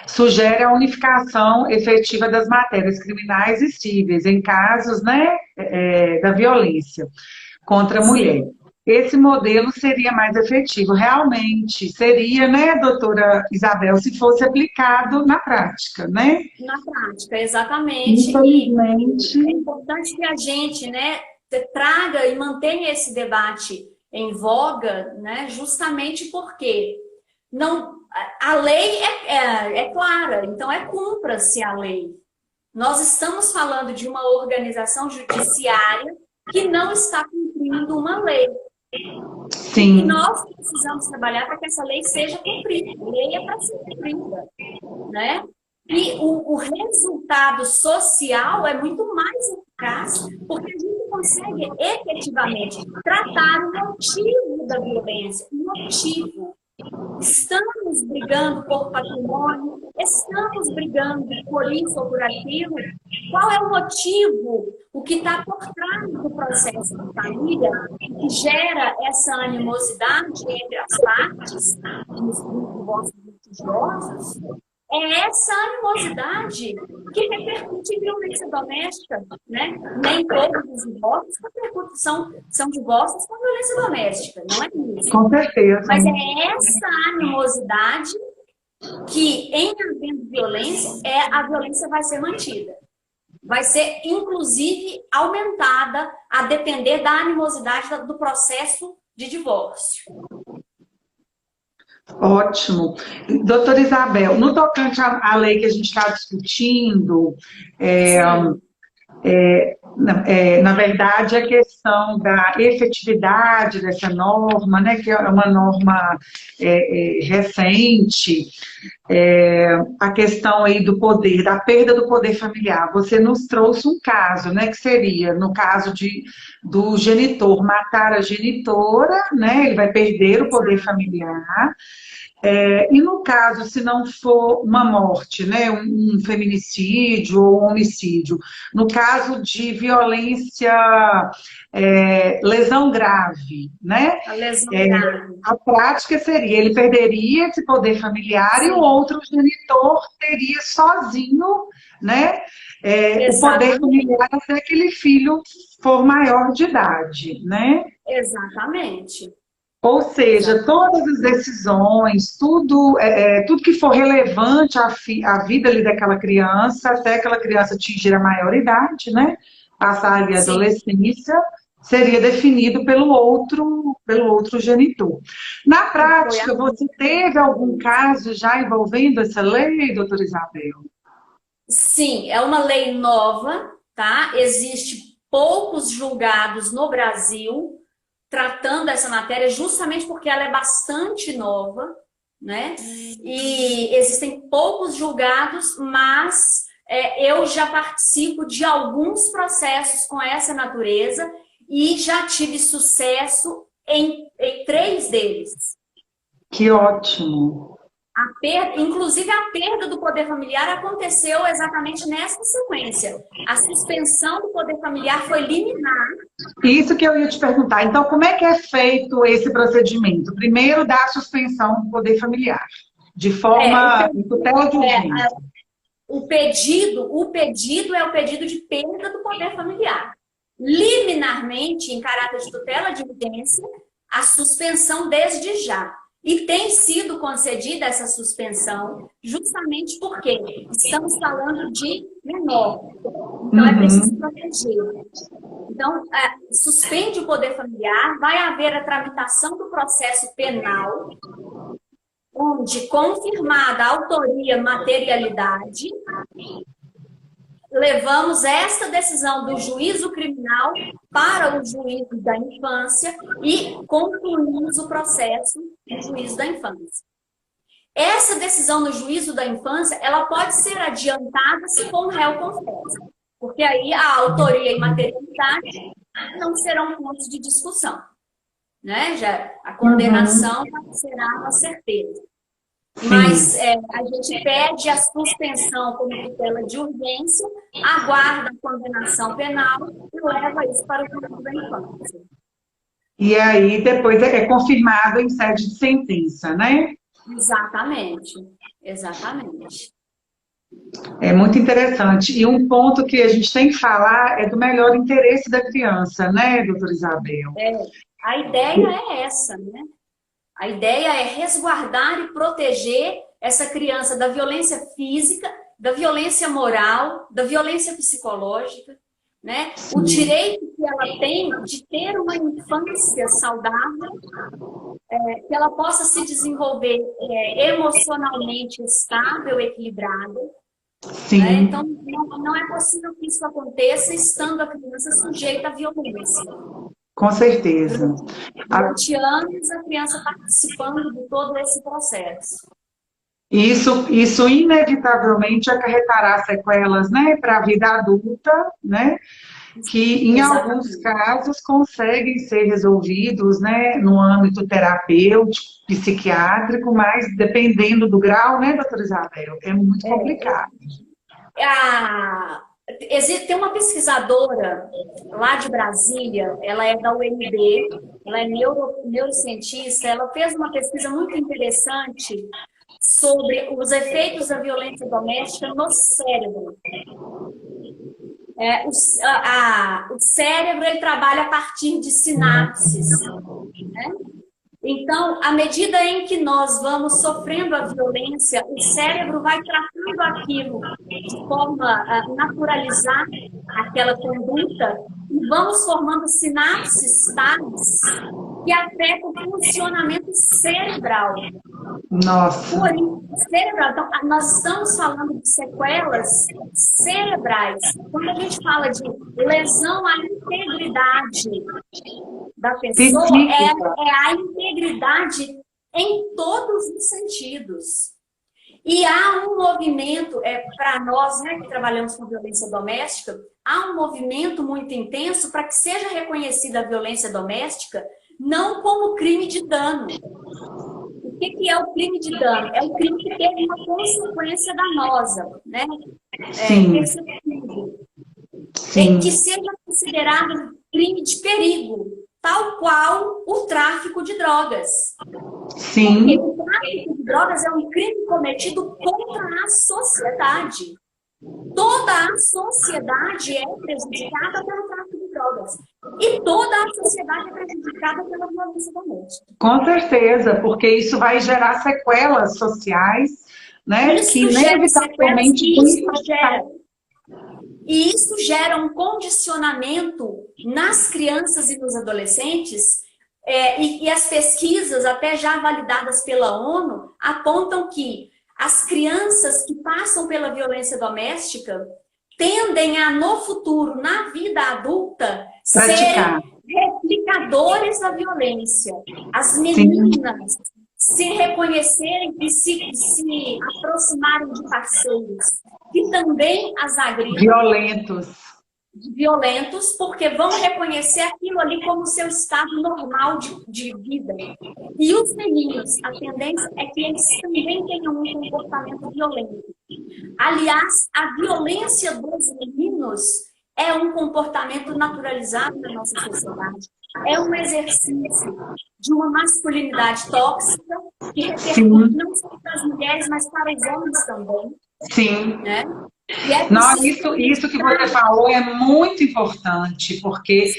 sugere a unificação efetiva das matérias criminais e cíveis em casos, né, da violência contra a mulher. Esse modelo seria mais efetivo. Realmente seria, né, doutora Isabel, se fosse aplicado na prática, né? Na prática, exatamente. Infelizmente. E é importante que a gente, né, traga e mantenha esse debate em voga, né, justamente porque a lei é clara, então cumpra-se a lei. Nós estamos falando de uma organização judiciária que não está cumprindo uma lei. Sim. E nós precisamos trabalhar para que essa lei seja cumprida. A lei é para ser cumprida, né? E o resultado social é muito mais eficaz, porque a gente consegue efetivamente tratar o motivo da violência, o motivo. Estamos brigando por patrimônio, estamos brigando por isso ou por aquilo. Qual é o motivo? O que está por trás do processo de família que gera essa animosidade entre as partes, nos divórcios litigiosos? É essa animosidade que repercute em violência doméstica, né? Nem todos os divórcios são divórcios com violência doméstica, não é isso? Com certeza. Mas é essa animosidade que, em havendo violência, a violência vai ser mantida. Vai ser, inclusive, aumentada a depender da animosidade do processo de divórcio. Ótimo. Doutora Isabel, no tocante à lei que a gente está discutindo, na verdade, a questão da efetividade dessa norma, né, que é uma norma recente, a questão aí do poder, da perda do poder familiar. Você nos trouxe um caso, né, que seria, no caso do genitor matar a genitora, né, ele vai perder o poder familiar. E no caso, se não for uma morte, né, um feminicídio ou um homicídio, no caso de violência, lesão grave, né? A lesão grave. A prática seria, ele perderia esse poder familiar. Sim. E o outro genitor teria sozinho, né, o poder familiar até aquele filho for maior de idade, né? Exatamente. Ou seja, Exato. todas as decisões, tudo que for relevante à vida ali daquela criança, até aquela criança atingir a maioridade, né? Passar ali a Sim, adolescência, seria definido pelo outro genitor. Na foi a prática, você teve algum caso já envolvendo essa lei, doutora Isabel? Sim, é uma lei nova, tá? Existe poucos julgados no Brasil tratando essa matéria, justamente porque ela é bastante nova, né? E existem poucos julgados, mas eu já participo de alguns processos com essa natureza e já tive sucesso em 3 deles. Que ótimo! Inclusive, a perda do poder familiar aconteceu exatamente nessa sequência. A suspensão do poder familiar foi liminar. Isso que eu ia te perguntar. Então, como é que é feito esse procedimento? Primeiro, dá a suspensão do poder familiar, de É, o, forma pe- em tutela de urgência. o pedido é o pedido de perda do poder familiar. Liminarmente, em caráter de tutela de urgência, a suspensão desde já. E tem sido concedida essa suspensão justamente porque estamos falando de menor. Então, é preciso Uhum. proteger. Então, suspende o poder familiar, vai haver a tramitação do processo penal, onde, confirmada a autoria, materialidade, levamos esta decisão do juízo criminal para o juízo da infância e concluímos o processo no juízo da infância. Essa decisão no juízo da infância, ela pode ser adiantada se for um réu confesso, porque aí a autoria e materialidade não serão pontos de discussão, né? Já a Uhum. condenação será uma certeza. Sim. Mas a gente pede a suspensão como tutela de urgência, aguarda a condenação penal e leva isso para o juízo da infância. E aí, depois é confirmado em sede de sentença, né? Exatamente, exatamente. É muito interessante. E um ponto que a gente tem que falar é do melhor interesse da criança, né, doutora Isabel? É, a ideia é essa, né? A ideia é resguardar e proteger essa criança da violência física, da violência moral, da violência psicológica, né? O Sim. direito que ela tem de ter uma infância saudável, que ela possa se desenvolver emocionalmente estável, equilibrada, né? Então, Sim, não é possível que isso aconteça estando a criança sujeita à violência. com certeza. A- Durante anos, a criança participando de todo esse processo. Isso inevitavelmente acarretará sequelas, né, para a vida adulta, né, que em alguns Exatamente. casos conseguem ser resolvidos, né, no âmbito terapêutico, psiquiátrico, mas dependendo do grau, né, doutora Isabel, é muito complicado. Tem uma pesquisadora lá de Brasília, ela é da UNB, ela é neurocientista, ela fez uma pesquisa muito interessante sobre os efeitos da violência doméstica no cérebro. O cérebro ele trabalha a partir de sinapses, né? Então, à medida em que nós vamos sofrendo a violência, o cérebro vai tratando aquilo de forma a naturalizar aquela conduta e vamos formando sinapses tais que afetam o funcionamento cerebral. Nossa, Por isso, cerebral. Então, nós estamos falando de sequelas cerebrais. Quando a gente fala de lesão à integridade da pessoa, psíquica, é a integridade em todos os sentidos. E há um movimento, para nós, né, que trabalhamos com violência doméstica, há um movimento muito intenso para que seja reconhecida a violência doméstica não como crime de dano. O que é o crime de dano? É o crime que teve uma consequência danosa, né? sim, Perceptível. Que sim, seja considerado crime de perigo, tal qual o tráfico de drogas. Porque sim, o tráfico de drogas é um crime cometido contra a sociedade. Toda a sociedade é prejudicada pelo tráfico de drogas. E toda a sociedade é prejudicada pela violência doméstica. Com certeza, porque isso vai gerar sequelas sociais, né, que Isso gera sequelas inevitavelmente e vão impactar. isso gera um condicionamento nas crianças e nos adolescentes, e as pesquisas, até já validadas pela ONU, apontam que as crianças que passam pela violência doméstica tendem a, no futuro, na vida adulta, Praticar. serem replicadores da violência. As Sim, meninas se reconhecerem e se aproximarem de parceiros que também as agridem, violentos. violentos, porque vão reconhecer aquilo ali como seu estado normal de vida. E os meninos, a tendência é que eles também tenham um comportamento violento. Aliás, a violência dos meninos é um comportamento naturalizado na nossa sociedade. É um exercício de uma masculinidade tóxica que repercute não só para as mulheres, mas para os homens também. Sim. Né? Não, isso que você falou é muito importante, porque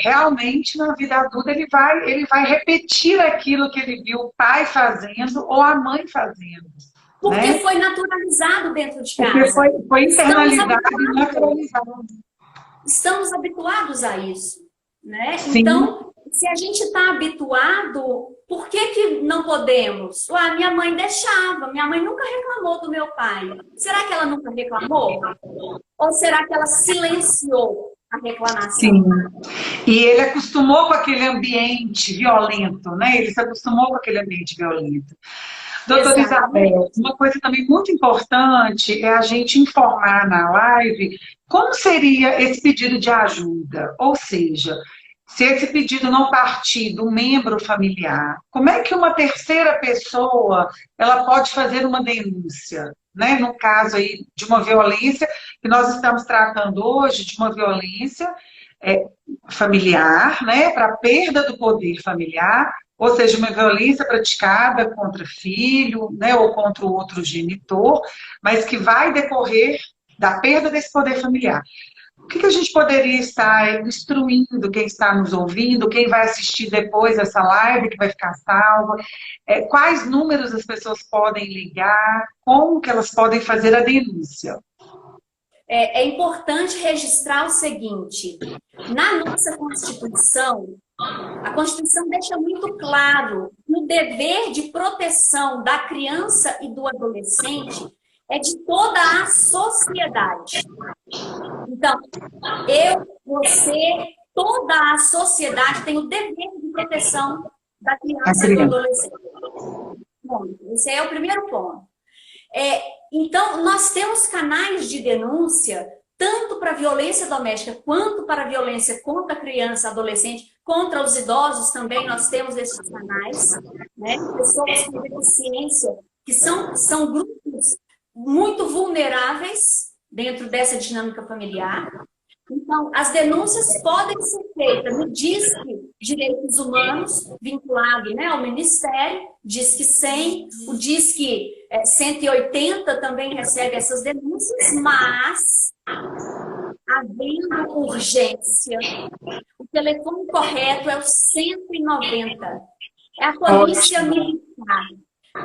realmente na vida adulta ele vai repetir aquilo que ele viu o pai fazendo ou a mãe fazendo. Porque né? foi naturalizado dentro de casa. Porque foi internalizado e naturalizado. Estamos habituados a isso. Né? Sim. Então, se a gente está habituado, por que não podemos? Minha mãe deixava, minha mãe nunca reclamou do meu pai. Será que ela nunca reclamou? Ou será que ela silenciou a reclamação? Sim. E ele acostumou com aquele ambiente violento, né? Ele se acostumou com aquele ambiente violento. Doutora Isabel, uma coisa também muito importante é a gente informar na live como seria esse pedido de ajuda. Ou seja, se esse pedido não partir do membro familiar, como é que uma terceira pessoa ela pode fazer uma denúncia? Né? No caso aí de uma violência que nós estamos tratando hoje, de uma violência familiar, né? Para a perda do poder familiar, ou seja, uma violência praticada contra filho, né, ou contra o outro genitor, mas que vai decorrer da perda desse poder familiar. O que a gente poderia estar instruindo quem está nos ouvindo, quem vai assistir depois essa live, que vai ficar salva? Quais números as pessoas podem ligar? Como que elas podem fazer a denúncia? É importante registrar o seguinte: na nossa Constituição, a Constituição deixa muito claro que o dever de proteção da criança e do adolescente é de toda a sociedade. Então, você, toda a sociedade tem o dever de proteção da criança e do adolescente. Bom, esse é o primeiro ponto. Então, nós temos canais de denúncia, tanto para violência doméstica, quanto para violência contra a criança, adolescente, contra os idosos também, nós temos esses canais, né? Pessoas com deficiência, que são grupos muito vulneráveis dentro dessa dinâmica familiar. Então, as denúncias podem ser feitas no Disque Direitos Humanos, vinculado, né, ao Ministério, Disque 100, o Disque 180 também recebe essas denúncias, mas, havendo urgência, o telefone correto é o 190, é a polícia militar.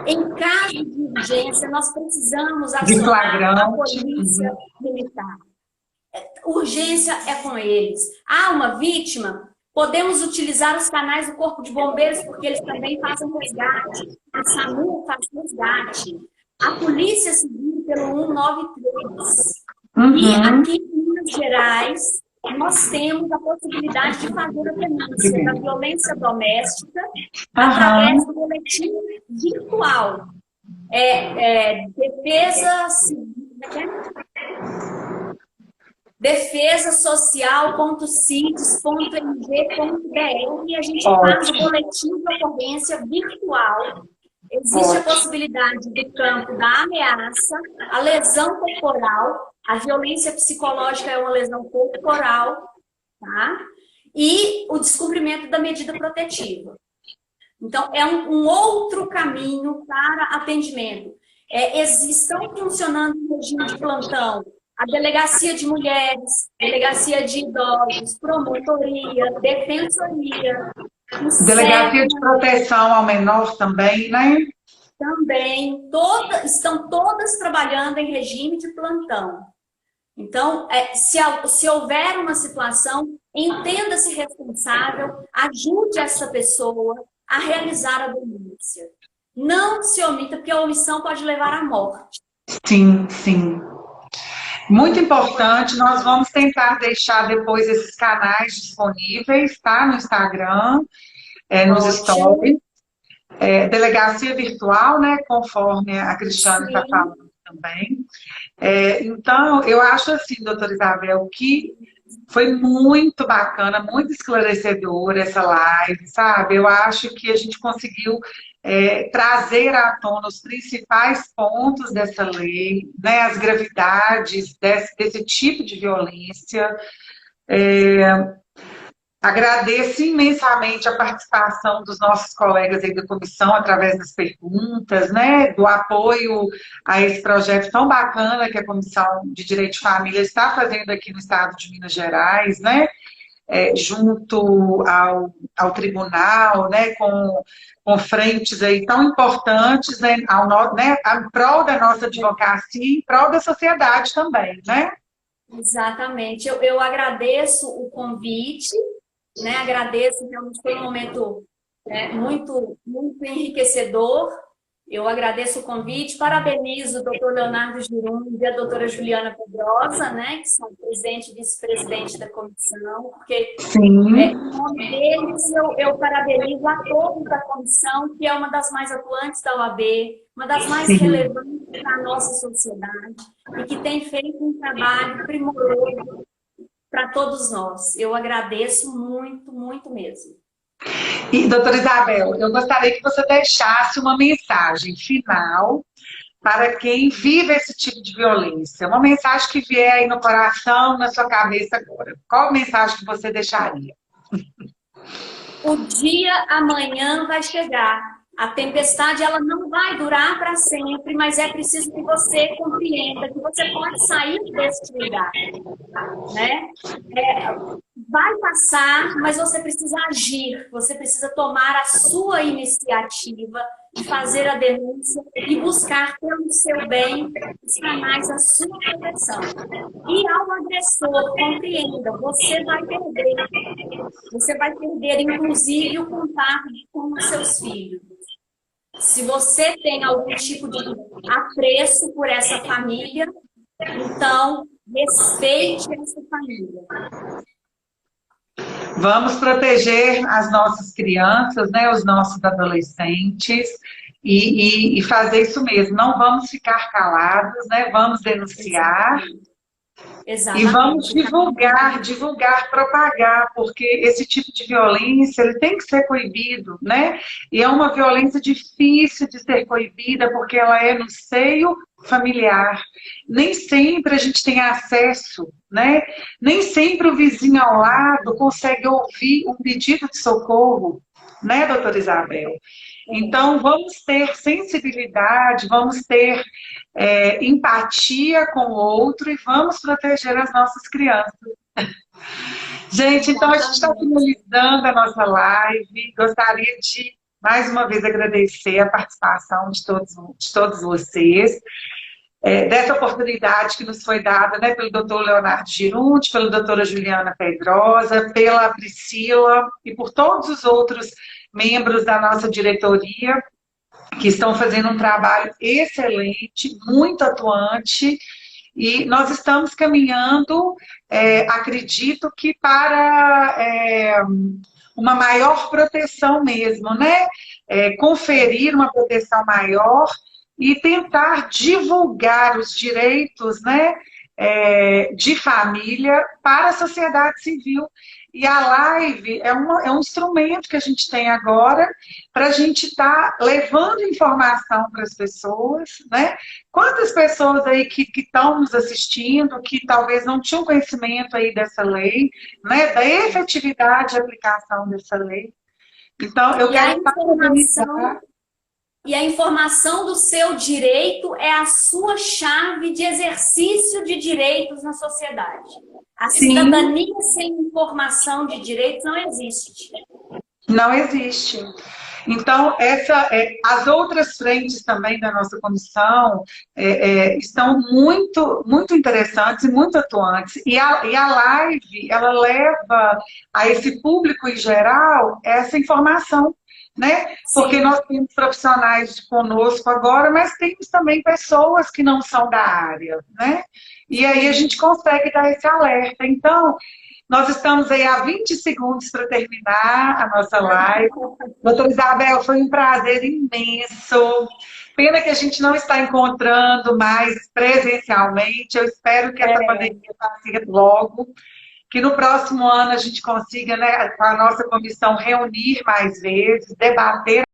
Em caso de urgência, nós precisamos acionar a polícia militar. Urgência é com eles. Há uma vítima, podemos utilizar os canais do Corpo de Bombeiros, porque eles também fazem resgate. A SAMU faz resgate. A Polícia Civil pelo 193. E aqui em Minas Gerais, nós temos a possibilidade de fazer a denúncia da violência doméstica através do boletim virtual. Defesa Civil. defesasocial.cites.mg.br e a gente faz o boletim de ocorrência virtual. Existe a possibilidade do campo da ameaça, a lesão corporal, a violência psicológica é uma lesão corporal, tá? E o descumprimento da medida protetiva. Então, é um outro caminho para atendimento. Estão funcionando em regime de plantão a delegacia de mulheres, delegacia de idosos, promotoria, defensoria, o Delegacia de SECA proteção ao menor também, né? também, estão todas trabalhando em regime de plantão. Então, se houver uma situação, entenda-se responsável, ajude essa pessoa a realizar a denúncia. Não se omita, porque a omissão pode levar à morte. Sim, sim. Muito importante, nós vamos tentar deixar depois esses canais disponíveis, tá? No Instagram, nos Ótimo. stories. Delegacia virtual, né? Conforme a Cristiane está Sim, falando também. Então, eu acho assim, doutora Isabel, que foi muito bacana, muito esclarecedora essa live, sabe? Eu acho que a gente conseguiu trazer à tona os principais pontos dessa lei, né? As gravidades desse tipo de violência. Agradeço imensamente a participação dos nossos colegas aí da comissão através das perguntas, né, do apoio a esse projeto tão bacana que a Comissão de Direito de Família está fazendo aqui no estado de Minas Gerais, né, junto ao tribunal, né, com frentes aí tão importantes, né, em prol da nossa advocacia e em prol da sociedade também, né? exatamente. Eu agradeço o convite, né? Agradeço, realmente foi um momento muito, muito enriquecedor. Eu agradeço o convite, parabenizo o doutor Leonardo Girundi e a doutora Juliana Pedrosa, né, que são presidente e vice-presidente da comissão, porque em Sim, nome deles eu parabenizo a todos da comissão, que é uma das mais atuantes da OAB, uma das mais sim. relevantes para a nossa sociedade e que tem feito um trabalho primoroso para todos nós. Eu agradeço muito, muito mesmo. E, doutora Isabel, eu gostaria que você deixasse uma mensagem final para quem vive esse tipo de violência. Uma mensagem que vier aí no coração, na sua cabeça agora. Qual mensagem que você deixaria? O dia amanhã vai chegar. A tempestade ela não vai durar para sempre, mas é preciso que você compreenda que você pode sair desse lugar, né? Vai passar, mas você precisa agir, você precisa tomar a sua iniciativa de fazer a denúncia e buscar pelo seu bem os canais da sua proteção. E ao agressor, compreenda, você vai perder inclusive o contato com os seus filhos. Se você tem algum tipo de apreço por essa família, então respeite essa família. Vamos proteger as nossas crianças, né, os nossos adolescentes e fazer isso mesmo. Não vamos ficar calados, né? Vamos denunciar. E vamos Exatamente. divulgar, propagar, porque esse tipo de violência ele tem que ser coibido, né? E é uma violência difícil de ser coibida, porque ela é no seio familiar. Nem sempre a gente tem acesso, né? Nem sempre o vizinho ao lado consegue ouvir um pedido de socorro, né, doutora Isabel? Então, vamos ter sensibilidade, vamos ter empatia com o outro e vamos proteger as nossas crianças. Gente, então a gente está finalizando a nossa live. Gostaria de, mais uma vez, agradecer a participação de todos vocês, dessa oportunidade que nos foi dada, né, pelo doutor Leonardo Girundi, pela doutora Juliana Pedrosa, pela Priscila e por todos os outros membros da nossa diretoria que estão fazendo um trabalho excelente, muito atuante, e nós estamos caminhando, acredito que para uma maior proteção mesmo, né? Conferir uma proteção maior e tentar divulgar os direitos, né, de família para a sociedade civil. E a live é um instrumento que a gente tem agora para a gente estar levando informação para as pessoas, né? Quantas pessoas aí que estão nos assistindo, que talvez não tinham conhecimento aí dessa lei, né? Da efetividade de aplicação dessa lei. Então, eu E a quero informação, parabenizar. E a informação do seu direito é a sua chave de exercício de direitos na sociedade. A cidadania sem informação de direitos não existe. Não existe. Então, as outras frentes também da nossa comissão estão muito interessantes e muito atuantes. E a live, ela leva a esse público em geral essa informação, né? Porque nós temos profissionais conosco agora, mas temos também pessoas que não são da área, né? E aí a gente consegue dar esse alerta. Então, nós estamos aí há 20 segundos para terminar a nossa live. Doutora Isabel, foi um prazer imenso. Pena que a gente não está encontrando mais presencialmente. Eu espero que essa pandemia passe logo, que no próximo ano a gente consiga, né, com a nossa comissão, reunir mais vezes, debater